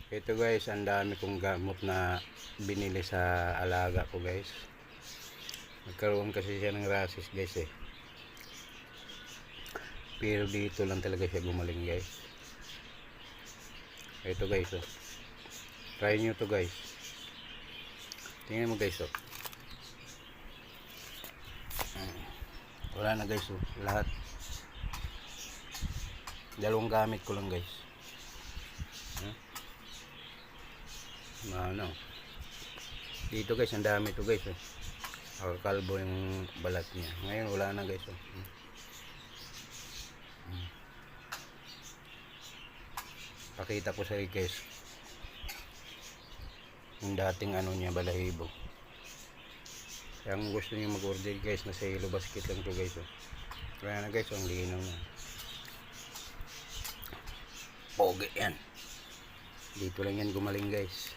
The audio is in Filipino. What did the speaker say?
Ito guys, ang dami kong gamot na binili sa alaga ko guys. Nagkaroon kasi siya ng rashes guys eh. Pero dito lang talaga siya gumaling guys. Ito guys oh. Try nyo to guys. Tingnan mo guys oh. Wala na guys oh. Lahat. Dalawang gamit ko lang guys. Ano. Dito guys, ang dami to guys oh. Kalbo yung balat niya. Ngayon wala na guys oh. Pakita ko sa iyo guys yung dating ano niya, balahibo. Kaya kung gusto niyo mag-order guys, nasa Yellow Basket lang to guys oh. Kaya na guys, ang linaw na. Pogi yan. Dito lang yan gumaling guys.